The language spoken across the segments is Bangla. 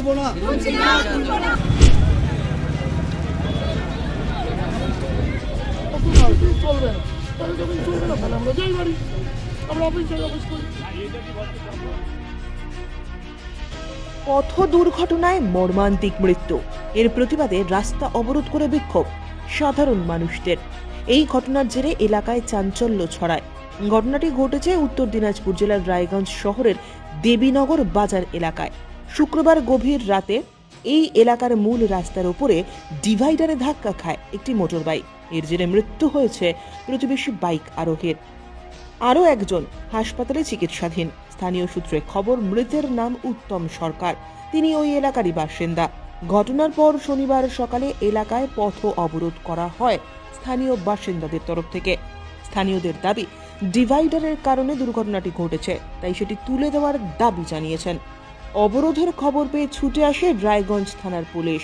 তুলবো না। চলবে না, তাহলে যখন চলবে না তাহলে আমরা যাই বাড়ি, আমরা অফিস করি। পথ দুর্ঘটনায় মর্মান্তিক মৃত্যু, এর প্রতিবাদে রাস্তা অবরোধ করে বিক্ষোভ সাধারণ মানুষদের। এই ঘটনার জেরে এলাকায় চাঞ্চল্য ছড়ায়। ঘটনাটি ঘটেছে উত্তর দিনাজপুর জেলার রায়গঞ্জ শহরের দেবীনগর বাজার এলাকায়। শুক্রবার গভীর রাতে এই এলাকার মূল রাস্তার উপরে ডিভাইডারে ধাক্কা খায় একটি মোটরবাইক। এর জেরে মৃত্যু হয়েছে প্রতিবেশী বাইক আরোহীর। আরও একজন হাসপাতালে চিকিৎসাধীন। স্থানীয় সূত্রে খবর, মৃতের নাম উত্তম সরকার, তিনি ওই এলাকারই বাসিন্দা। ঘটনার পর শনিবার সকালে এলাকায় পথ অবরোধ করা হয় স্থানীয় বাসিন্দাদের তরফ থেকে। স্থানীয়দের দাবি, ডিভাইডারের কারণে দুর্ঘটনাটি ঘটেছে, তাই সেটি তুলে দেওয়ার দাবি জানিয়েছেন। অবরোধের খবর পেয়ে ছুটে আসে রায়গঞ্জ থানার পুলিশ,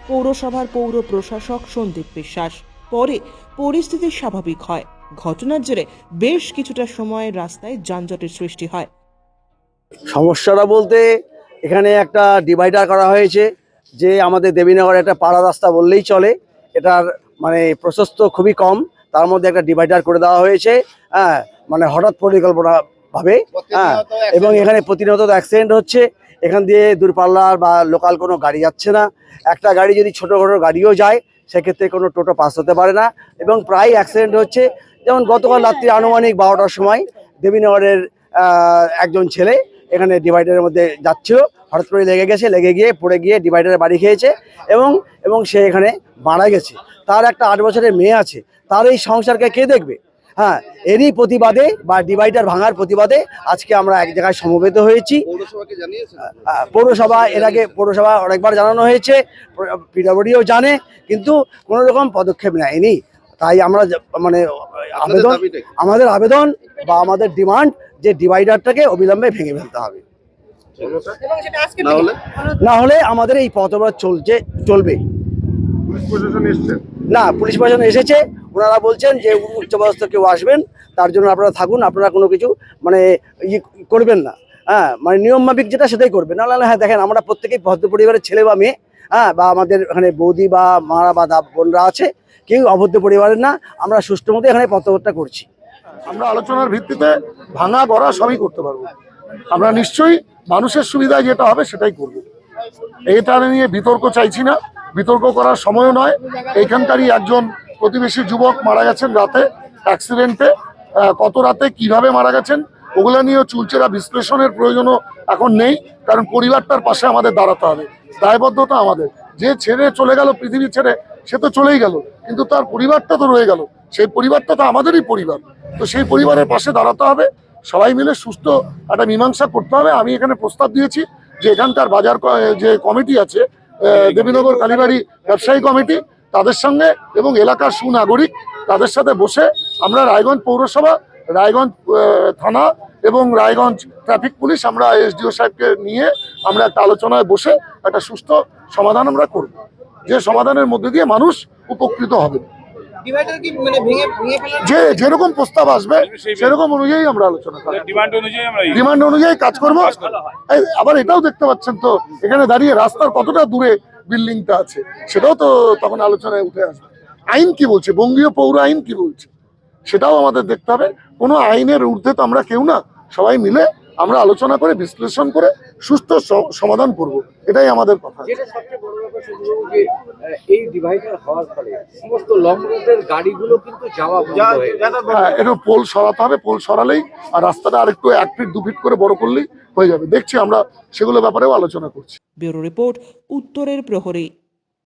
পৌরসভার পৌর প্রশাসক সন্দীপ বিশ্বাস। পরে পরিস্থিতি স্বাভাবিক হয়। ঘটনার জেরে বেশ কিছুটা সময় রাস্তায় যানজটের সৃষ্টি হয়। সমস্যাটা বলতে এখানে একটা ডিভাইডার করা হয়েছে, যে আমাদের দেবীনগর একটা পাড়া রাস্তা বললেই চলে, এটার মানে প্রশস্ত খুবই কম, তার মধ্যে একটা ডিভাইডার করে দেওয়া হয়েছে। হ্যাঁ, মানে হঠাৎ পরিকল্পনা ভাবে। হ্যাঁ, এবং এখানে প্রতিনিয়ত অ্যাক্সিডেন্ট হচ্ছে। এখান দিয়ে দূরপাল্লার বা লোকাল কোনো গাড়ি যাচ্ছে না। একটা গাড়ি যদি ছোটোখাটো গাড়িও যায়, সেক্ষেত্রে কোনো টোটো পাস হতে পারে না, এবং প্রায় অ্যাক্সিডেন্ট হচ্ছে। যেমন গতকাল রাত্রি আনুমানিক 12টার সময় দেবীনগরের একজন ছেলে এখানে ডিভাইডারের মধ্যে যাচ্ছিল, হঠাৎ করে লেগে গিয়ে পড়ে গিয়ে ডিভাইডারে বাড়ি খেয়েছে, এবং সে এখানে মারা গেছে। তার একটা 8 বছরের মেয়ে আছে, তার এই সংসারকে কে দেখবে? হ্যাঁ, এরই প্রতিবাদে বা ডিভাইডার ভাঙার প্রতিবাদে আজকে আমরা এক জায়গায় সমবেত হয়েছি। পৌরসভা এর আগে অনেকবার জানানো হয়েছে, পিডব্লিউডিও জানে, কিন্তু কোনো রকম পদক্ষেপ নেয়নি। তাই আমরা মানে আমাদের আবেদন বা আমাদের ডিমান্ড যে ডিভাইডারটাকে অবিলম্বে ভেঙে ফেলতে হবে, না হলে আমাদের এই পথ অবরোধ চলবে। না, পুলিশ প্রশাসন এসেছে, ওনারা বলছেন যে উচ্চপদস্থ কেউ আসবেন, তার জন্য আপনারা থাকুন, আপনারা কোনো কিছু মানে করবেন না। হ্যাঁ, মানে নিয়ম মাফিক যেটা সেটাই করবেন। নাহলে হ্যাঁ, দেখেন আমরা প্রত্যেকেই ভদ্র পরিবারের ছেলে বা মেয়ে, হ্যাঁ, বা আমাদের এখানে বৌদি বা মারা বা বোনরা আছে, কেউ অভদ্র পরিবারের না। আমরা সুষ্ঠু মতো এখানে পথটা করছি। আমরা আলোচনার ভিত্তিতে ভাঙা গড়া সবই করতে পারবো। আমরা নিশ্চয়ই মানুষের সুবিধায় যেটা হবে সেটাই করব। এটা নিয়ে বিতর্ক চাইছি না, বিতর্ক করার সময়ও নয়। এইখানকারই একজন প্রতিবেশী যুবক মারা গেছেন রাতে অ্যাক্সিডেন্টে। কত রাতে কিভাবে মারা গেছেন ওগুলো নিয়েও চুলচেরা বিশ্লেষণের প্রয়োজনও এখন নেই, কারণ পরিবারটার পাশে আমাদের দাঁড়াতে হবে। দায়বদ্ধতা আমাদের। যে ছেড়ে চলে গেল পৃথিবী ছেড়ে, সে তো চলেই গেল, কিন্তু তার পরিবারটা তো রয়ে গেল। সেই পরিবারটা তো আমাদেরই পরিবার, তো সেই পরিবারের পাশে দাঁড়াতে হবে। সবাই মিলে সুস্থ একটা মীমাংসা করতে হবে। আমি এখানে প্রস্তাব দিয়েছি যে এখানকার বাজার যে কমিটি আছে, দেবীনগর কালীবাড়ি ব্যবসায়ী কমিটি, তাদের সঙ্গে এবং এলাকার সুনাগরিক তাদের সাথে বসে আমরা রায়গঞ্জ পৌরসভা, রায়গঞ্জ থানা এবং রায়গঞ্জ ট্রাফিক পুলিশ, আমরা এসডিও সাহেবকে নিয়ে আমরা একটা আলোচনায় বসে একটা সুস্থ সমাধান আমরা করব, যে সমাধানের মধ্যে দিয়ে মানুষ উপকৃত হবে। যে যেরকম প্রস্তাব আসবে সেরকম অনুযায়ী আমরা আলোচনা করব, ডিমান্ড অনুযায়ী কাজ করব। আবার এটাও দেখতে পাচ্ছেন তো এখানে দাঁড়িয়ে রাস্তার কতটা দূরে বিল্ডিংটা আছে, সেটাও তো তখন আলোচনায় উঠে আসবে। আইন কি বলছে, বঙ্গীয় পৌর আইন কি বলছে, সেটাও আমাদের দেখতে হবে। কোনো আইনের ঊর্ধ্বে তো আমরা কেউ না, সবাই মিলে আমরা আলোচনা করে বিশ্লেষণ করে সুস্থ সমাধান করব, এটাই আমাদের কথা। যেটা সবচেয়ে বড় ব্যাপার শুধু যে এই ডিভাইডার হওয়ার ফলে সমস্ত লং রুটের গাড়িগুলো কিন্তু যাওয়া বন্ধ হয়ে গেছে। হ্যাঁ, এটা পোল সরাতে হবে, পোল সরালেই আর রাস্তাটা আরেকটু 1 ফিট 2 ফিট করে বড় করলেই হয়ে যাবে। দেখছি আমরা সেগুলো ব্যাপারেও আলোচনা করছি। ব্যুরো রিপোর্ট, উত্তরের প্রহরী।